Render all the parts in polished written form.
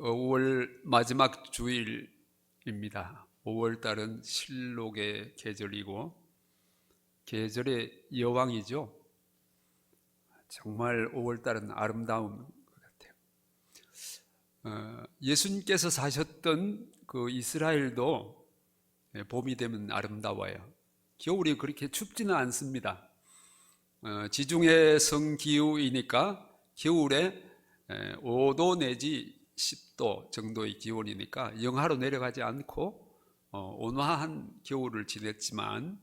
5월 마지막 주일입니다. 5월 달은 실록의 계절이고 계절의 여왕이죠. 정말 5월 달은 아름다운 것 같아요. 예수님께서 사셨던 그 이스라엘도 봄이 되면 아름다워요. 겨울이 그렇게 춥지는 않습니다. 지중해 성기후이니까 겨울에 5도 내지 10도 정도의 기온이니까 영하로 내려가지 않고 온화한 겨울을 지냈지만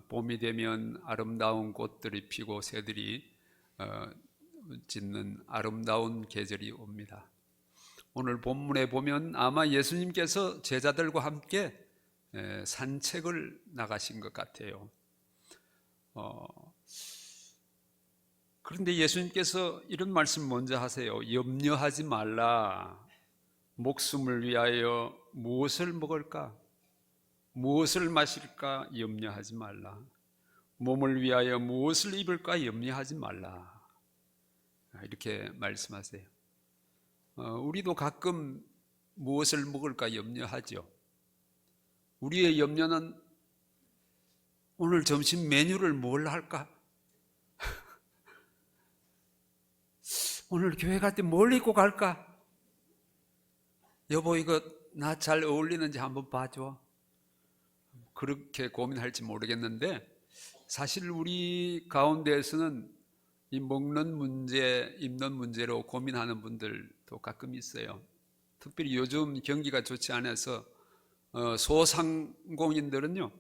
봄이 되면 아름다운 꽃들이 피고 새들이 짖는 아름다운 계절이 옵니다. 오늘 본문에 보면 아마 예수님께서 제자들과 함께 산책을 나가신 것 같아요. 그런데 예수님께서 이런 말씀 먼저 하세요. 염려하지 말라. 목숨을 위하여 무엇을 먹을까? 무엇을 마실까? 염려하지 말라. 몸을 위하여 무엇을 입을까? 염려하지 말라. 이렇게 말씀하세요. 우리도 가끔 무엇을 먹을까 염려하죠. 우리의 염려는 오늘 점심 메뉴를 뭘 할까? 오늘 교회 갈 때 뭘 입고 갈까? 여보, 이거 나 잘 어울리는지 한번 봐줘. 그렇게 고민할지 모르겠는데 사실 우리 가운데에서는 이 먹는 문제, 입는 문제로 고민하는 분들도 가끔 있어요. 특별히 요즘 경기가 좋지 않아서 소상공인들은요,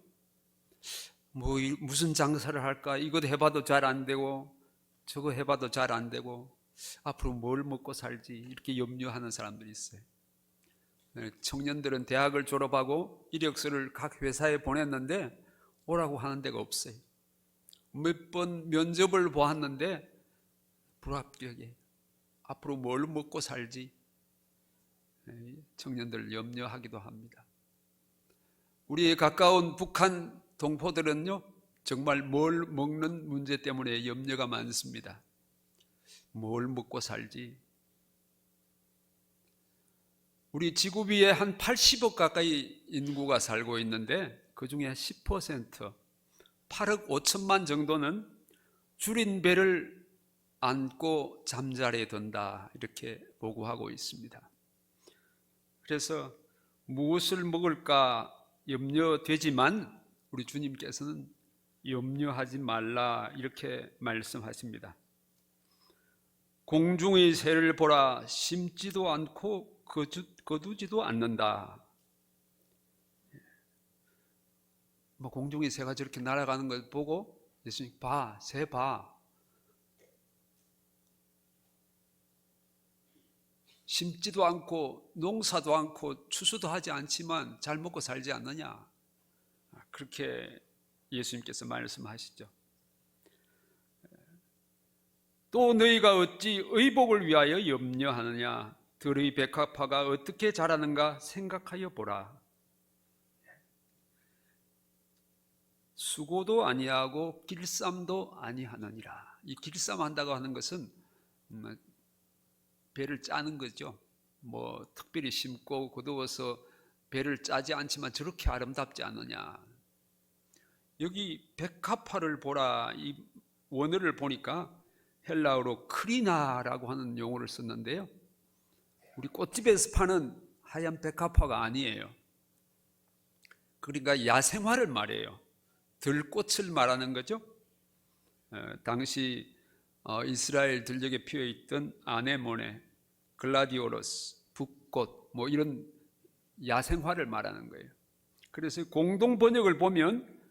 무슨 장사를 할까? 이것 해봐도 잘 안 되고 저거 해봐도 잘 안 되고 앞으로 뭘 먹고 살지 이렇게 염려하는 사람들이 있어요. 청년들은 대학을 졸업하고 이력서를 각 회사에 보냈는데 오라고 하는 데가 없어요. 몇 번 면접을 보았는데 불합격이에요. 앞으로 뭘 먹고 살지 청년들 염려하기도 합니다. 우리 가까운 북한 동포들은요, 정말 뭘 먹는 문제 때문에 염려가 많습니다. 뭘 먹고 살지. 우리 지구비에 한 80억 가까이 인구가 살고 있는데 그 중에 10%, 8억 5천만 정도는 줄인 배를 안고 잠자리에 든다 이렇게 보고하고 있습니다. 그래서 무엇을 먹을까 염려되지만 우리 주님께서는 염려하지 말라 이렇게 말씀하십니다. 공중의 새를 보라, 심지도 않고 거두지도 않는다. 공중의 새가 저렇게 날아가는 걸 보고 예수님 봐, 새 봐. 심지도 않고 농사도 않고 추수도 하지 않지만 잘 먹고 살지 않느냐. 그렇게 예수님께서 말씀하시죠. 또 너희가 어찌 의복을 위하여 염려하느냐. 들의 백합화가 어떻게 자라는가 생각하여 보라. 수고도 아니하고 길쌈도 아니하느니라. 이 길쌈한다고 하는 것은 배를 짜는 거죠. 특별히 심고 거두어서 배를 짜지 않지만 저렇게 아름답지 않느냐. 여기 백합화를 보라. 이 원어를 보니까 헬라어로 크리나라고 하는 용어를 썼는데요, 우리 꽃집에서 파는 하얀 백합화가 아니에요. 그러니까 야생화를 말해요. 들꽃을 말하는 거죠. 당시 이스라엘 들녘에 피어있던 아네모네, 글라디오러스, 붓꽃 이런 야생화를 말하는 거예요. 그래서 공동 번역을 보면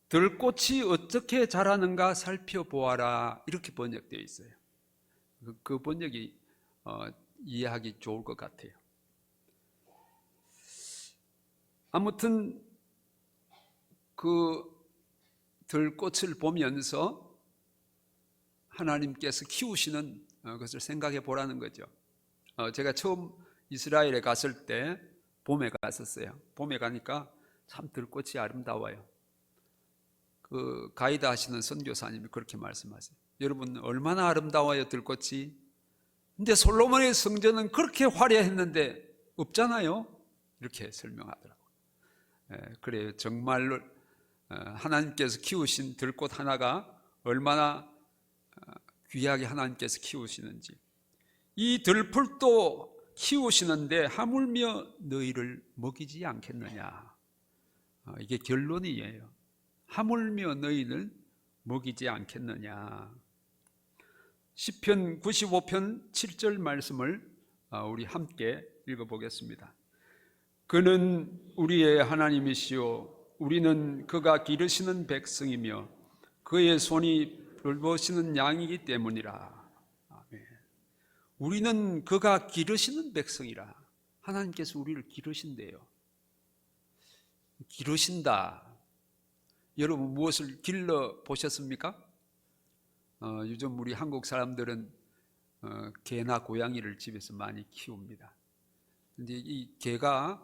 들꽃이 어떻게 자라는가 살펴보아라 이렇게 번역되어 있어요. 그 번역이 이해하기 좋을 것 같아요. 아무튼 그 들꽃을 보면서 하나님께서 키우시는 것을 생각해 보라는 거죠. 제가 처음 이스라엘에 갔을 때 봄에 갔었어요. 봄에 가니까 참 들꽃이 아름다워요. 그 가이드 하시는 선교사님이 그렇게 말씀하세요. 여러분 얼마나 아름다워요 들꽃이. 근데 솔로몬의 성전은 그렇게 화려했는데 없잖아요. 이렇게 설명하더라고요. 그래요. 정말로 하나님께서 키우신 들꽃 하나가 얼마나 귀하게 하나님께서 키우시는지. 이 들풀도 키우시는데 하물며 너희를 먹이지 않겠느냐. 이게 결론이에요. 하물며 너희를 먹이지 않겠느냐. 시편 95편 7절 말씀을 우리 함께 읽어보겠습니다. 그는 우리의 하나님이시요 우리는 그가 기르시는 백성이며 그의 손이 돌보시는 양이기 때문이라. 아멘. 우리는 그가 기르시는 백성이라. 하나님께서 우리를 기르신대요. 기르신다. 여러분 무엇을 길러 보셨습니까? 요즘 우리 한국 사람들은 개나 고양이를 집에서 많이 키웁니다. 근데 이 개가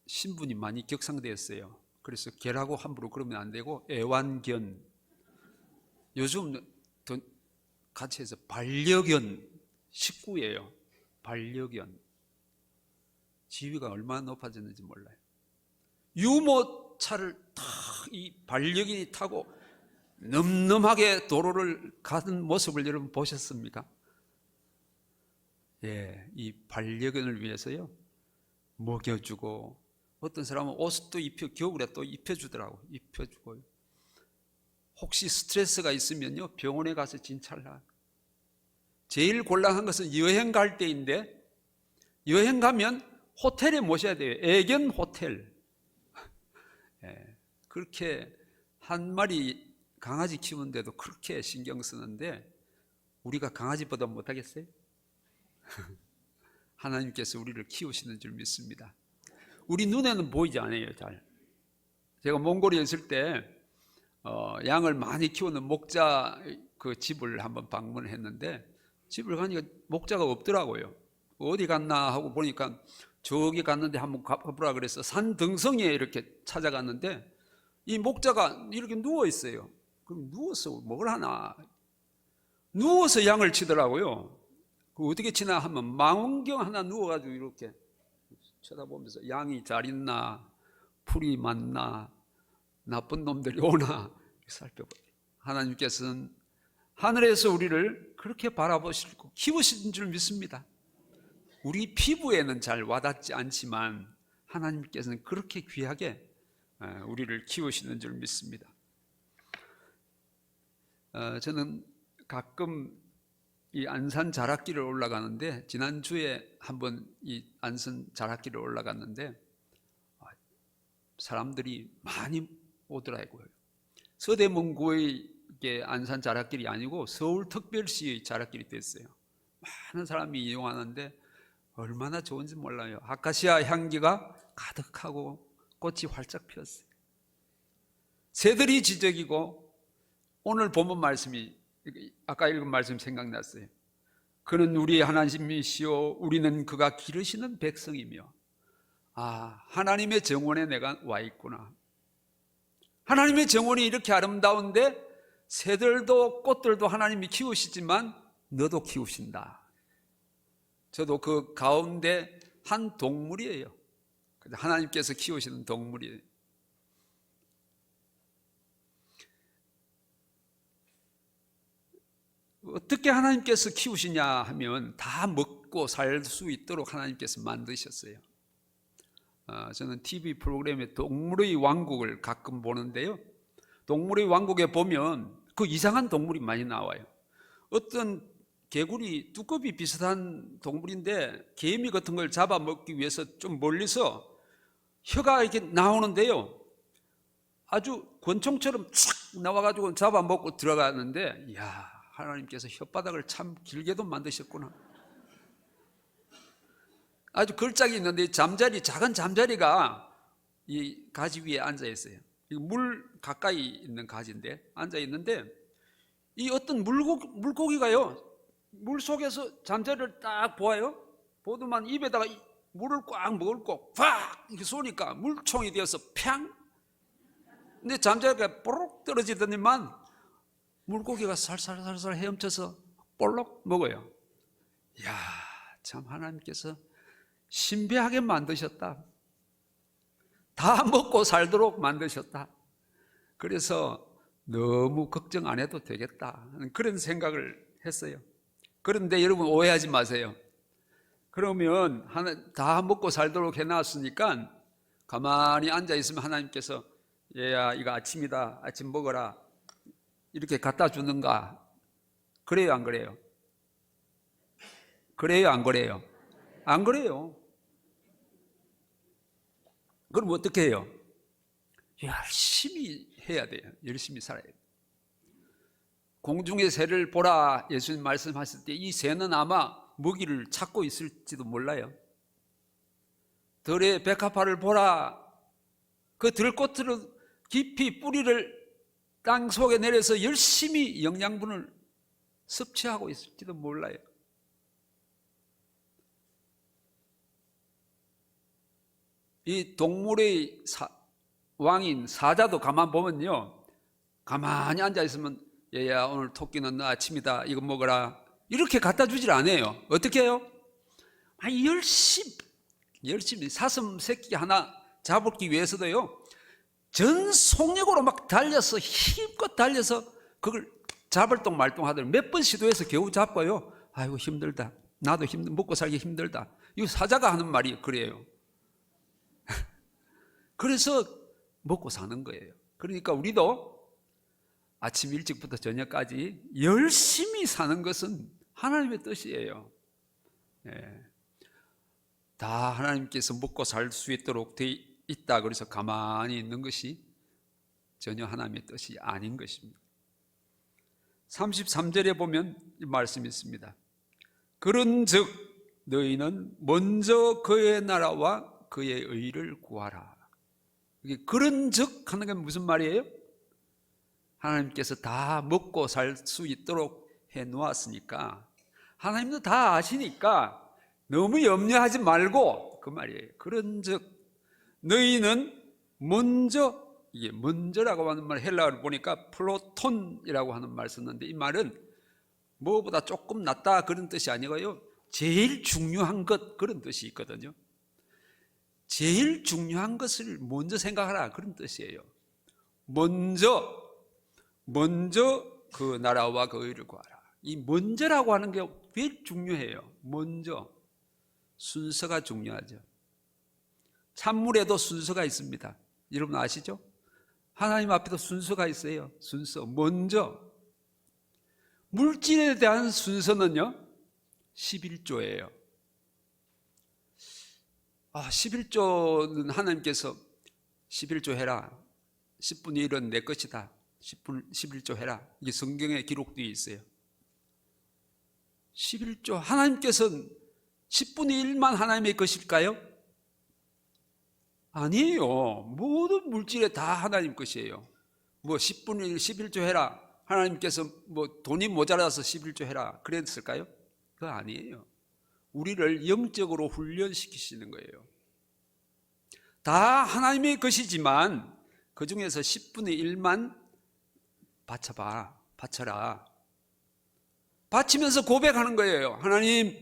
신분이 많이 격상되었어요. 그래서 개라고 함부로 그러면 안 되고 애완견, 요즘 같이 해서 반려견, 식구예요. 반려견. 지위가 얼마나 높아졌는지 몰라요. 유모차를 다 이 반려견이 타고 늠름하게 도로를 가는 모습을 여러분 보셨습니까? 예, 이 반려견을 위해서요 먹여주고, 어떤 사람은 옷도 겨울에 또 입혀주더라고. 입혀주고요. 혹시 스트레스가 있으면요 병원에 가서 진찰을 하고. 제일 곤란한 것은 여행 갈 때인데, 여행 가면 호텔에 모셔야 돼요. 애견 호텔. 예, 그렇게 한 마리 강아지 키우는데도 그렇게 신경 쓰는데 우리가 강아지보다 못하겠어요? 하나님께서 우리를 키우시는 줄 믿습니다. 우리 눈에는 보이지 않아요. 잘. 제가 몽골에 있을 때 양을 많이 키우는 목자 그 집을 한번 방문했는데, 집을 가니까 목자가 없더라고요. 어디 갔나 하고 보니까 저기 갔는데 한번 가보라 그래서 산 등성이에 이렇게 찾아갔는데 이 목자가 이렇게 누워 있어요. 그럼 누워서 뭘 하나? 누워서 양을 치더라고요. 어떻게 치나 하면 망원경 하나 누워가지고 이렇게 쳐다보면서 양이 잘 있나, 풀이 많나, 나쁜 놈들이 오나 살펴봐요. 하나님께서는 하늘에서 우리를 그렇게 바라보시고 키우신 줄 믿습니다. 우리 피부에는 잘 와닿지 않지만 하나님께서는 그렇게 귀하게 우리를 키우시는 줄 믿습니다. 저는 가끔 이 안산 자락길을 올라가는데, 지난주에 한번 이 안산 자락길을 올라갔는데 사람들이 많이 오더라고요. 서대문구의 안산 자락길이 아니고 서울특별시의 자락길이 됐어요. 많은 사람이 이용하는데 얼마나 좋은지 몰라요. 아카시아 향기가 가득하고 꽃이 활짝 피었어요. 새들이 지저귀고, 오늘 본문 말씀이 아까 읽은 말씀 생각났어요. 그는 우리의 하나님이시요 우리는 그가 기르시는 백성이며. 하나님의 정원에 내가 와 있구나. 하나님의 정원이 이렇게 아름다운데 새들도 꽃들도 하나님이 키우시지만 너도 키우신다. 저도 그 가운데 한 동물이에요. 하나님께서 키우시는 동물이에요. 어떻게 하나님께서 키우시냐 하면 다 먹고 살 수 있도록 하나님께서 만드셨어요. 저는 TV 프로그램에 동물의 왕국을 가끔 보는데요, 동물의 왕국에 보면 그 이상한 동물이 많이 나와요. 어떤 개구리, 두꺼비 비슷한 동물인데 개미 같은 걸 잡아먹기 위해서 좀 멀리서 혀가 이렇게 나오는데요, 아주 권총처럼 착 나와가지고 잡아먹고 들어가는데, 이야, 하나님께서 혓바닥을 참 길게도 만드셨구나. 아주 걸작이 있는데 작은 잠자리가 이 가지 위에 앉아 있어요. 물 가까이 있는 가지인데 앉아 있는데, 이 어떤 물고기가요 물 속에서 잠자리를 딱 보아요. 보더만 입에다가 물을 꽉 먹고 팍 이렇게 쏘니까 물총이 되어서 팡. 근데 잠자리가 뽀록 떨어지더니만 물고기가 살살살살 헤엄쳐서 볼록 먹어요. 이야, 참 하나님께서 신비하게 만드셨다. 다 먹고 살도록 만드셨다. 그래서 너무 걱정 안 해도 되겠다, 그런 생각을 했어요. 그런데 여러분 오해하지 마세요. 그러면 다 먹고 살도록 해놨으니까 가만히 앉아있으면 하나님께서 얘야 이거 아침이다, 아침 먹어라, 이렇게 갖다 주는가? 그래요 안 그래요? 그래요 안 그래요? 안 그래요. 그럼 어떻게 해요? 열심히 해야 돼요. 열심히 살아야 돼요. 공중의 새를 보라 예수님 말씀하실 때 이 새는 아마 먹이를 찾고 있을지도 몰라요. 들의 백합화를 보라. 그 들꽃들은 깊이 뿌리를 땅 속에 내려서 열심히 영양분을 섭취하고 있을지도 몰라요. 이 동물의 왕인 사자도 가만 보면요, 가만히 앉아있으면 얘야 오늘 토끼는 너 아침이다, 이거 먹어라, 이렇게 갖다 주질 않아요. 어떻게 해요? 열심히 사슴 새끼 하나 잡기 위해서도요, 전 속력으로 막 달려서 힘껏 달려서 그걸 잡을동 말동 하더니 몇 번 시도해서 겨우 잡고요, 아이고 힘들다, 나도 먹고 살기 힘들다. 이거 사자가 하는 말이 그래요. 그래서 먹고 사는 거예요. 그러니까 우리도 아침 일찍부터 저녁까지 열심히 사는 것은 하나님의 뜻이에요. 예. 다 하나님께서 먹고 살 수 있도록 돼 있다 그래서 가만히 있는 것이 전혀 하나님의 뜻이 아닌 것입니다. 33절에 보면 이 말씀이 있습니다. 그런즉 너희는 먼저 그의 나라와 그의 의를 구하라. 그런즉 하는 게 무슨 말이에요? 하나님께서 다 먹고 살 수 있도록 해 놓았으니까, 하나님도 다 아시니까 너무 염려하지 말고, 그 말이에요. 그런즉 너희는 먼저, 이게 먼저라고 하는 말 헬라어를 보니까 플로톤이라고 하는 말을 썼는데, 이 말은 뭐보다 조금 낫다 그런 뜻이 아니고요, 제일 중요한 것 그런 뜻이 있거든요. 제일 중요한 것을 먼저 생각하라 그런 뜻이에요. 먼저 그 나라와 그 의를 구하라. 이 먼저라고 하는 게 제일 중요해요. 먼저. 순서가 중요하죠. 찬물에도 순서가 있습니다. 여러분 아시죠? 하나님 앞에도 순서가 있어요. 순서. 먼저. 물질에 대한 순서는요, 11조예요. 11조는 하나님께서 11조 해라, 10분의 1은 내 것이다, 11조 해라, 이게 성경에 기록되어 있어요. 11조, 하나님께서는 10분의 1만 하나님의 것일까요? 아니에요. 모든 물질에 다 하나님 것이에요. 뭐 10분의 1, 11조 해라, 하나님께서 뭐 돈이 모자라서 11조 해라 그랬을까요? 그거 아니에요. 우리를 영적으로 훈련시키시는 거예요. 다 하나님의 것이지만 그 중에서 10분의 1만 바쳐라. 바치면서 고백하는 거예요. 하나님,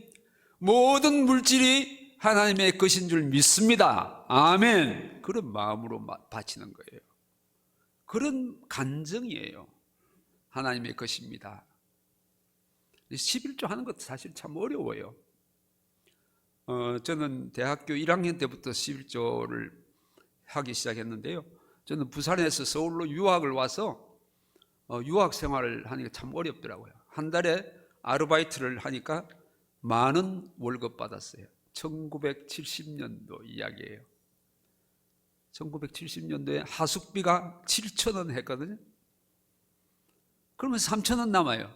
모든 물질이 하나님의 것인 줄 믿습니다. 아멘. 그런 마음으로 바치는 거예요. 그런 간증이에요. 하나님의 것입니다. 11조 하는 것도 사실 참 어려워요. 저는 대학교 1학년 때부터 11조를 하기 시작했는데요. 저는 부산에서 서울로 유학을 와서 유학 생활을 하니까 참 어렵더라고요. 한 달에 아르바이트를 하니까 10,000원 월급 받았어요. 1970년도 이야기예요. 1970년도에 하숙비가 7,000원 했거든요. 그러면 3,000원 남아요.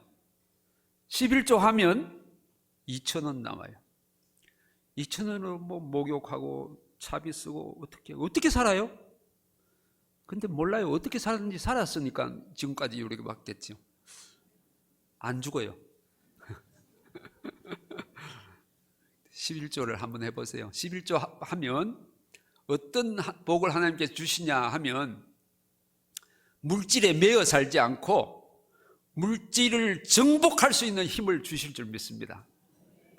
11조 하면 2,000원 남아요. 2,000원으로 뭐 목욕하고 차비 쓰고 어떻게 살아요? 근데 몰라요. 어떻게 사는지 살았으니까 지금까지 이렇게 받겠죠. 안 죽어요. 11조를 한번 해보세요. 11조 하면 어떤 복을 하나님께서 주시냐 하면, 물질에 매여 살지 않고 물질을 정복할 수 있는 힘을 주실 줄 믿습니다.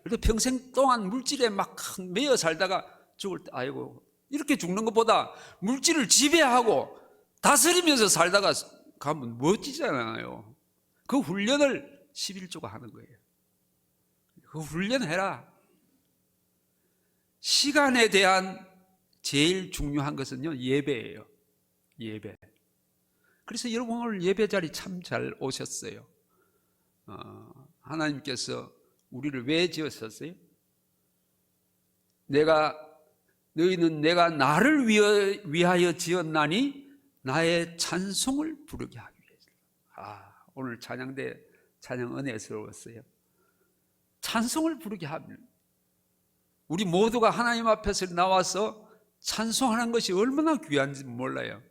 그래도 평생 동안 물질에 막 매여 살다가 죽을 때 아이고 이렇게 죽는 것보다 물질을 지배하고 다스리면서 살다가 가면 멋지잖아요. 그 훈련을 11조가 하는 거예요. 그 훈련해라. 시간에 대한 제일 중요한 것은요, 예배예요. 예배. 그래서 여러분 오늘 예배 자리 참 잘 오셨어요. 하나님께서 우리를 왜 지었었어요? 너희는 내가 나를 위하여 지었나니 나의 찬송을 부르게 하기 위해서. 오늘 찬양대 찬양 은혜스러웠어요. 찬송을 부르게 하면 우리 모두가 하나님 앞에서 나와서 찬송하는 것이 얼마나 귀한지 몰라요.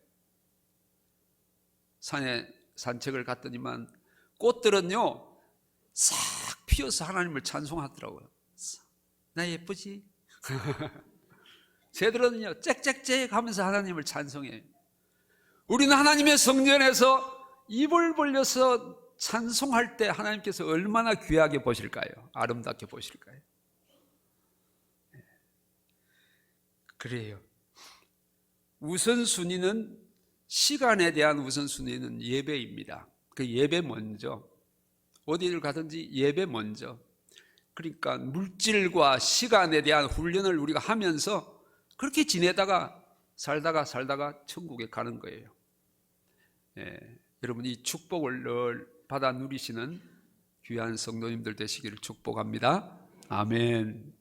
산에 산책을 갔더니만 꽃들은요 싹 피어서 하나님을 찬송하더라고요. 나 예쁘지? 새들은요 짹짹짹 하면서 하나님을 찬송해요. 우리는 하나님의 성전에서 입을 벌려서 찬송할 때 하나님께서 얼마나 귀하게 보실까요? 아름답게 보실까요? 그래요. 우선순위는, 시간에 대한 우선순위는 예배입니다. 그 예배 먼저, 어디를 가든지 예배 먼저. 그러니까 물질과 시간에 대한 훈련을 우리가 하면서 그렇게 지내다가 살다가 천국에 가는 거예요. 여러분 이 축복을 늘 받아 누리시는 귀한 성도님들 되시기를 축복합니다. 아멘.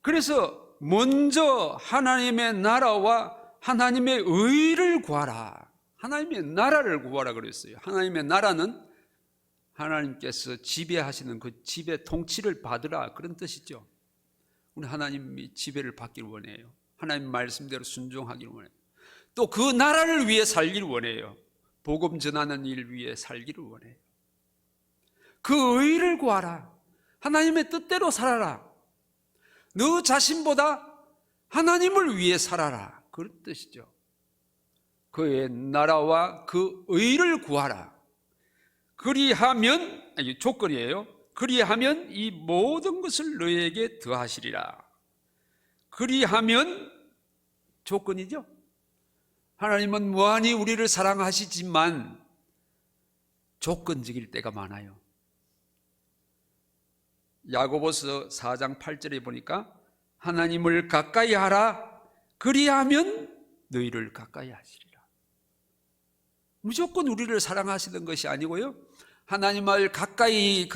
그래서 먼저 하나님의 나라와 하나님의 의를 구하라. 하나님의 나라를 구하라 그랬어요. 하나님의 나라는 하나님께서 지배하시는 그 지배 통치를 받으라 그런 뜻이죠. 우리 하나님이 지배를 받기를 원해요. 하나님 말씀대로 순종하기를 원해요. 또 그 나라를 위해 살기를 원해요. 복음 전하는 일 위해 살기를 원해요. 그 의를 구하라. 하나님의 뜻대로 살아라. 너 자신보다 하나님을 위해 살아라. 그런 뜻이죠. 그의 나라와 그 의를 구하라. 그리하면, 이게 조건이에요. 그리하면 이 모든 것을 너에게 더하시리라. 그리하면 조건이죠. 하나님은 무한히 우리를 사랑하시지만 조건적일 때가 많아요. 야고보서 4장 8절에 보니까 하나님을 가까이 하라. 그리하면 너희를 가까이 하시리라. 무조건 우리를 사랑하시는 것이 아니고요, 하나님을 가까이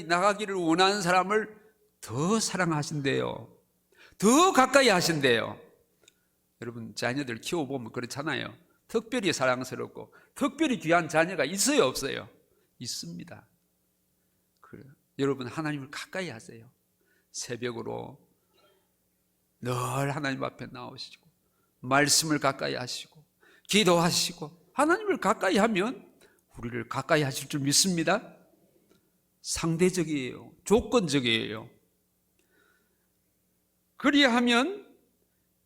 나가기를 원하는 사람을 더 사랑하신대요. 더 가까이 하신대요. 여러분 자녀들 키워보면 그렇잖아요. 특별히 사랑스럽고 특별히 귀한 자녀가 있어요, 없어요? 있습니다. 그래요. 여러분 하나님을 가까이 하세요. 새벽으로 늘 하나님 앞에 나오시고 말씀을 가까이 하시고 기도하시고 하나님을 가까이 하면 우리를 가까이 하실 줄 믿습니다. 상대적이에요. 조건적이에요. 그리하면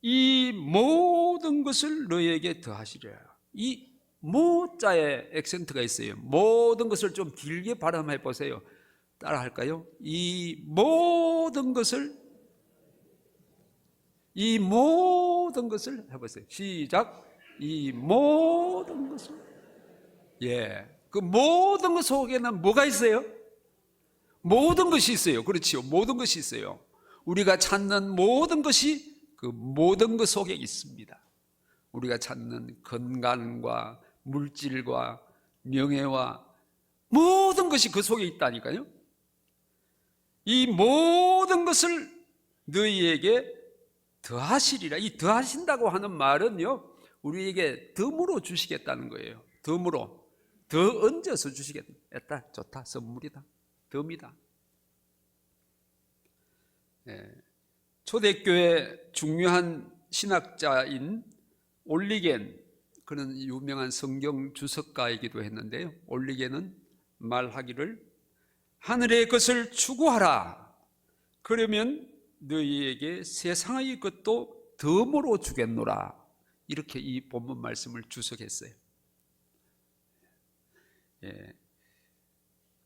이 모든 것을 너에게 더하시리라. 이 모자에 액센트가 있어요. 모든 것을 좀 길게 발음해 보세요. 따라 할까요? 이 모든 것을 해보세요. 시작. 이 모든 것을. 그 모든 것 속에는 뭐가 있어요? 모든 것이 있어요. 그렇지요. 모든 것이 있어요. 우리가 찾는 모든 것이 그 모든 것 속에 있습니다. 우리가 찾는 건강과 물질과 명예와 모든 것이 그 속에 있다니까요. 이 모든 것을 너희에게 더하시리라. 이 더하신다고 하는 말은요, 우리에게 덤으로 주시겠다는 거예요. 덤으로. 더 얹어서 주시겠다. 좋다. 선물이다. 덤이다. 초대교회 중요한 신학자인 올리겐, 그는 유명한 성경 주석가이기도 했는데요, 올리겐은 말하기를 하늘의 것을 추구하라. 그러면 너희에게 세상의 것도 덤으로 주겠노라. 이렇게 이 본문 말씀을 주석했어요.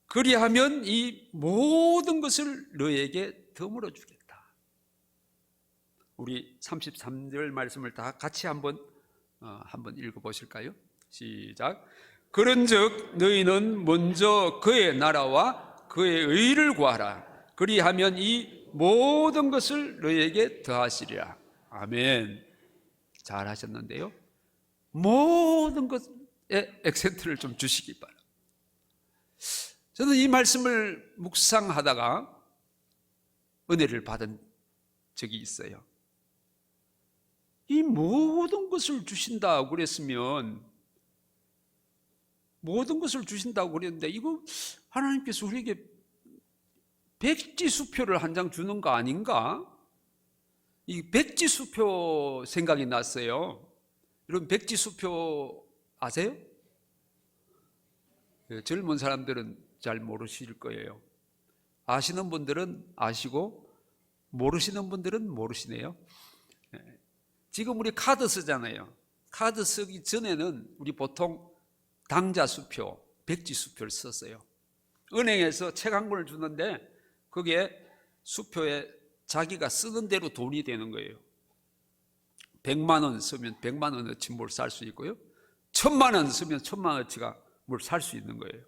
그리하면 이 모든 것을 너에게 더물어 주겠다. 우리 33절 말씀을 다 같이 한번 읽어보실까요? 시작. 그런즉 너희는 먼저 그의 나라와 그의 의를 구하라. 그리하면 이 모든 것을 너희에게 더하시리라. 아멘. 잘하셨는데요. 모든 것에 액센트를 좀 주시기 바랍니다. 저는 이 말씀을 묵상하다가 은혜를 받은 적이 있어요. 이 모든 것을 주신다고 그랬으면, 모든 것을 주신다고 그랬는데, 이거 하나님께서 우리에게 백지수표를 한 장 주는 거 아닌가? 이 백지수표 생각이 났어요. 여러분, 백지수표 아세요? 젊은 사람들은 잘 모르실 거예요. 아시는 분들은 아시고 모르시는 분들은 모르시네요. 지금 우리 카드 쓰잖아요. 카드 쓰기 전에는 우리 보통 당자수표, 백지수표를 썼어요. 은행에서 책 한 권을 주는데 거기에 수표에 자기가 쓰는 대로 돈이 되는 거예요. 100만 원 쓰면 100만 원어치 뭘 살 수 있고요, 1000만 원 쓰면 1000만 원어치가 뭘 살 수 있는 거예요.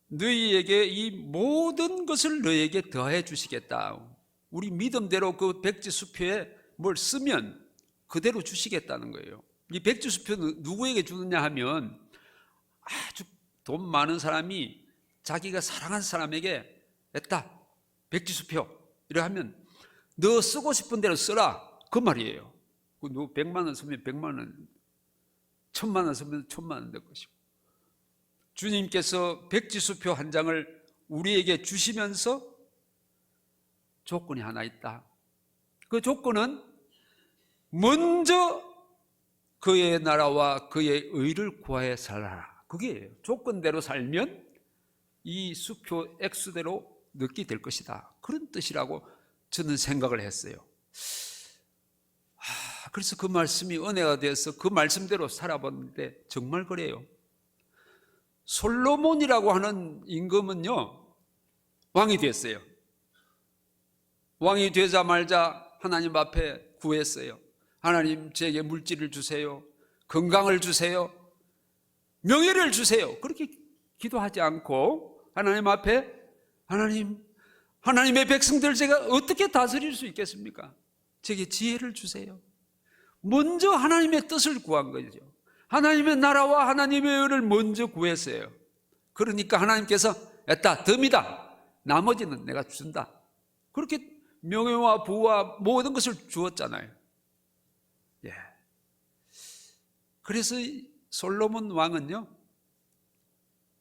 너희에게 이 모든 것을 너희에게 더해 주시겠다. 우리 믿음대로 그 백지수표에 뭘 쓰면 그대로 주시겠다는 거예요. 이 백지수표는 누구에게 주느냐 하면, 아주 돈 많은 사람이 자기가 사랑하는 사람에게 했다, 백지수표 이래 하면 너 쓰고 싶은 대로 써라, 그 말이에요. 너 100만 원 쓰면 100만 원, 1000만 원 쓰면 1000만 원 될 것이고, 주님께서 백지수표 한 장을 우리에게 주시면서 조건이 하나 있다. 그 조건은 먼저 그의 나라와 그의 의를 구하여 살아라, 그게예요. 조건대로 살면 이 수표 액수대로 넣게 될 것이다, 그런 뜻이라고 저는 생각을 했어요. 그래서 그 말씀이 은혜가 되어서 그 말씀대로 살아봤는데 정말 그래요. 솔로몬이라고 하는 임금은요, 왕이 됐어요. 왕이 되자마자 하나님 앞에 구했어요. 하나님, 제게 물질을 주세요, 건강을 주세요, 명예를 주세요. 그렇게 기도하지 않고 하나님 앞에, 하나님의 백성들 제가 어떻게 다스릴 수 있겠습니까? 제게 지혜를 주세요. 먼저 하나님의 뜻을 구한 거죠. 하나님의 나라와 하나님의 의를 먼저 구했어요. 그러니까 하나님께서 에따 덤이다, 나머지는 내가 준다, 그렇게 명예와 부와 모든 것을 주었잖아요. 예. 그래서 솔로몬 왕은요,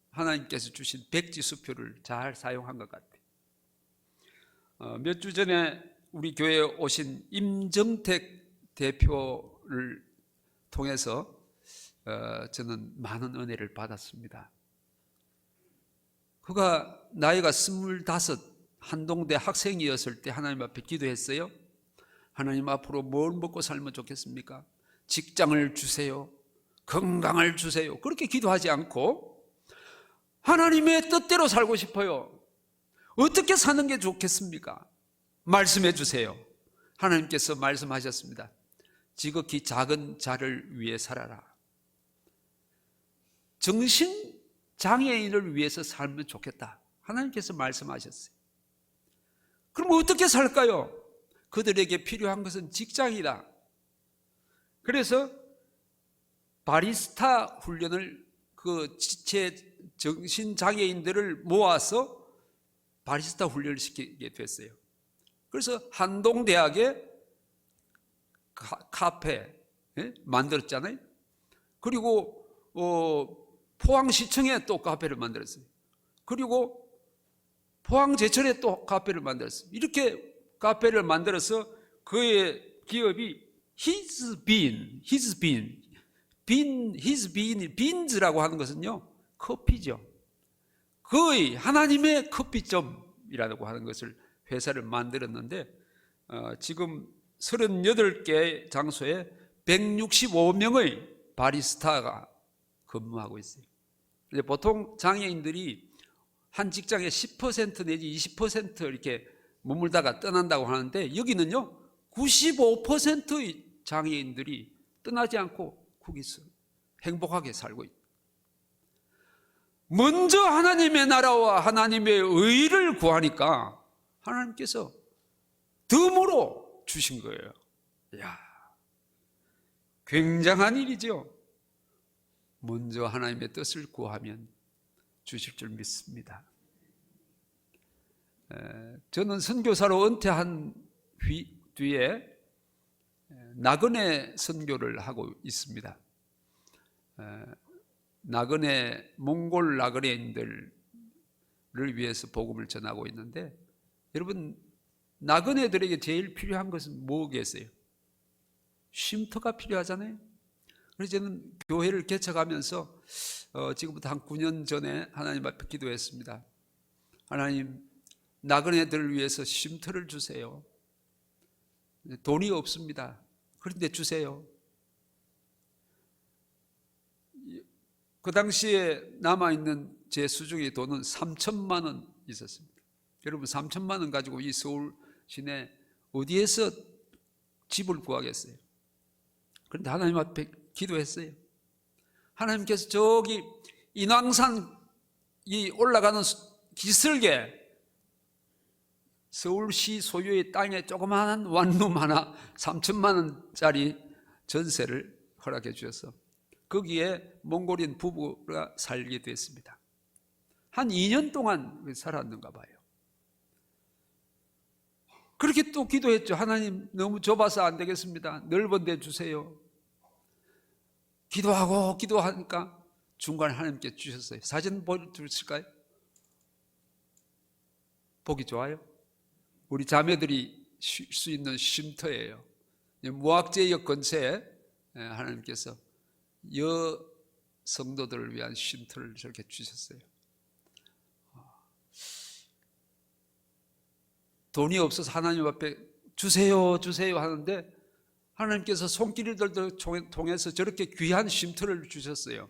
하나님께서 주신 백지수표를 잘 사용한 것 같아요. 몇 주 전에 우리 교회에 오신 임정택 대표를 통해서 저는 많은 은혜를 받았습니다. 그가 나이가 25, 한동대 학생이었을 때 하나님 앞에 기도했어요. 하나님, 앞으로 뭘 먹고 살면 좋겠습니까? 직장을 주세요, 건강을 주세요, 그렇게 기도하지 않고 하나님의 뜻대로 살고 싶어요. 어떻게 사는 게 좋겠습니까? 말씀해 주세요. 하나님께서 말씀하셨습니다. 지극히 작은 자를 위해 살아라. 정신장애인을 위해서 살면 좋겠다, 하나님께서 말씀하셨어요. 그럼 어떻게 살까요? 그들에게 필요한 것은 직장이다. 그래서 바리스타 훈련을, 그 지체 정신장애인들을 모아서 바리스타 훈련을 시키게 됐어요. 그래서 한동대학에 카페 만들었잖아요. 그리고 포항시청에 또 카페를 만들었어요. 그리고 포항제철에 또 카페를 만들었어요. 이렇게 카페를 만들어서 그의 기업이 His Beans라고 하는 것은요, 커피죠. 거의 하나님의 커피점이라고 하는 것을, 회사를 만들었는데 지금 38개 장소에 165명의 바리스타가 근무하고 있어요. 이제 보통 장애인들이 한 직장에 10% 내지 20% 이렇게 머물다가 떠난다고 하는데, 여기는요 95%의 장애인들이 떠나지 않고 거기서 행복하게 살고 있다. 먼저 하나님의 나라와 하나님의 의를 구하니까 하나님께서 덤으로 주신 거예요. 이야, 굉장한 일이죠. 먼저 하나님의 뜻을 구하면 주실 줄 믿습니다. 저는 선교사로 은퇴한 뒤에 나그네 선교를 하고 있습니다. 나그네, 몽골 나그네인들을 위해서 복음을 전하고 있는데, 여러분 나그네들에게 제일 필요한 것은 뭐겠어요? 쉼터가 필요하잖아요. 그래서 저는 교회를 개척하면서 지금부터 한 9년 전에 하나님 앞에 기도했습니다. 하나님, 나그네들을 위해서 쉼터를 주세요. 돈이 없습니다. 그런데 주세요. 그 당시에 남아있는 제 수중의 돈은 3천만 원 있었습니다. 여러분 3천만 원 가지고 이 서울 시내 어디에서 집을 구하겠어요? 그런데 하나님 앞에 기도했어요. 하나님께서 저기 인왕산 이 올라가는 기슭에 서울시 소유의 땅에 조그마한 원룸 하나 3천만 원짜리 전세를 허락해 주셔서 거기에 몽골인 부부가 살게 됐습니다. 한 2년 동안 살았는가 봐요. 그렇게 또 기도했죠. 하나님, 너무 좁아서 안 되겠습니다. 넓은 데 주세요. 기도하고 기도하니까 중간에 하나님께 주셨어요. 사진 보여주실까요? 보기 좋아요? 우리 자매들이 쉴 수 있는 쉼터예요. 무학제역 근처에 하나님께서 성도들을 위한 쉼터를 저렇게 주셨어요. 돈이 없어서 하나님 앞에 주세요 주세요 하는데 하나님께서 손길들도 통해서 저렇게 귀한 쉼터를 주셨어요.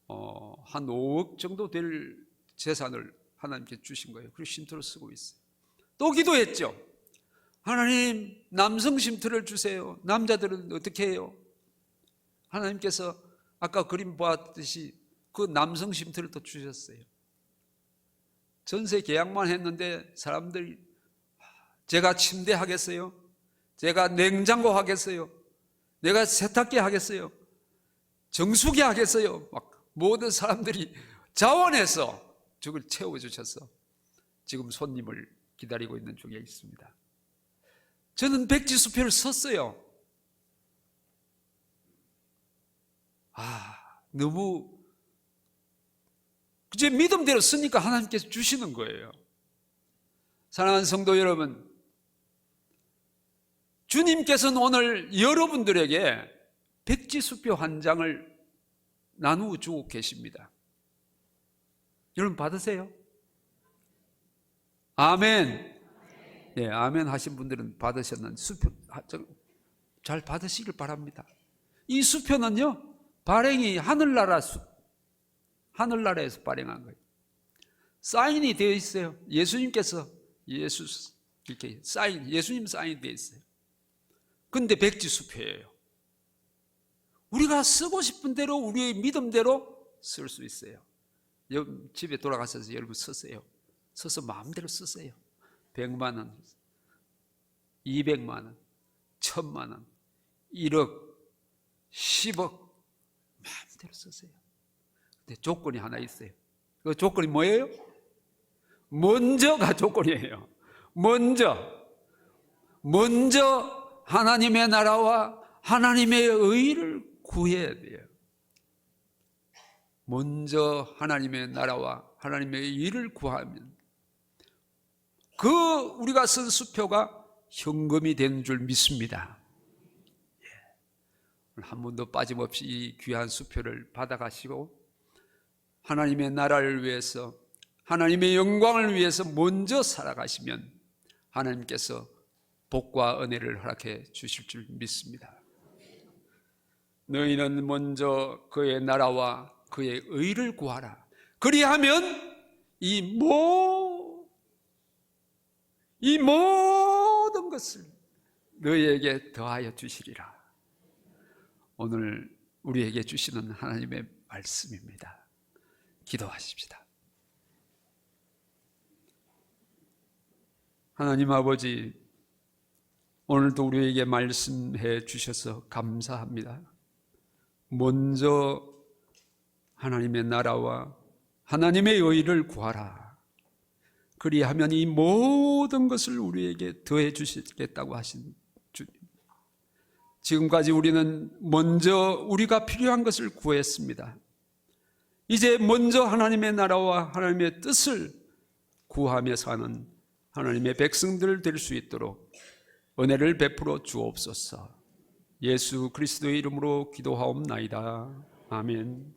한 5억 정도 될 재산을 하나님께 주신 거예요. 그리고 쉼터로 쓰고 있어요. 또 기도했죠. 하나님, 남성 쉼터를 주세요. 남자들은 어떻게 해요? 하나님께서 아까 그림 보았듯이 그 남성 쉼터를 또 주셨어요. 전세 계약만 했는데 사람들이 제가 침대 하겠어요? 제가 냉장고 하겠어요? 내가 세탁기 하겠어요? 정수기 하겠어요? 막 모든 사람들이 자원해서 저걸 채워주셔서 지금 손님을 기다리고 있는 중에 있습니다. 저는 백지수표를 썼어요. 너무 제 믿음대로 쓰니까 하나님께서 주시는 거예요. 사랑하는 성도 여러분, 주님께서는 오늘 여러분들에게 백지수표 한 장을 나누어 주고 계십니다. 여러분 받으세요? 아멘. 예, 아멘 하신 분들은 받으셨는 수표 잘 받으시길 바랍니다. 이 수표는요, 발행이 하늘나라에서 발행한 거예요. 사인이 되어 있어요. 예수님께서 이렇게 예수님 사인이 되어 있어요. 근데 백지수표예요. 우리가 쓰고 싶은 대로 우리의 믿음대로 쓸 수 있어요. 집에 돌아가셔서 여러분 쓰세요. 써서 마음대로 쓰세요. 100만 원, 200만 원, 1000만 원, 1억, 10억 마음대로 쓰세요. 근데 조건이 하나 있어요. 그 조건이 뭐예요? 먼저가 조건이에요. 먼저 하나님의 나라와 하나님의 의를 구해야 돼요. 먼저 하나님의 나라와 하나님의 의를 구하면 우리가 쓴 수표가 현금이 되는 줄 믿습니다. 한 번도 빠짐없이 이 귀한 수표를 받아가시고 하나님의 나라를 위해서 하나님의 영광을 위해서 먼저 살아가시면 하나님께서 복과 은혜를 허락해 주실 줄 믿습니다. 너희는 먼저 그의 나라와 그의 의를 구하라. 그리하면 이 모든 것을 너희에게 더하여 주시리라. 오늘 우리에게 주시는 하나님의 말씀입니다. 기도하십시다. 하나님 아버지, 오늘도 우리에게 말씀해 주셔서 감사합니다. 먼저 하나님의 나라와 하나님의 의를 구하라. 그리하면 이 모든 것을 우리에게 더해 주시겠다고 하신 주님, 지금까지 우리는 먼저 우리가 필요한 것을 구했습니다. 이제 먼저 하나님의 나라와 하나님의 뜻을 구하며 사는 하나님의 백성들 될 수 있도록 은혜를 베풀어 주옵소서. 예수 그리스도의 이름으로 기도하옵나이다. 아멘.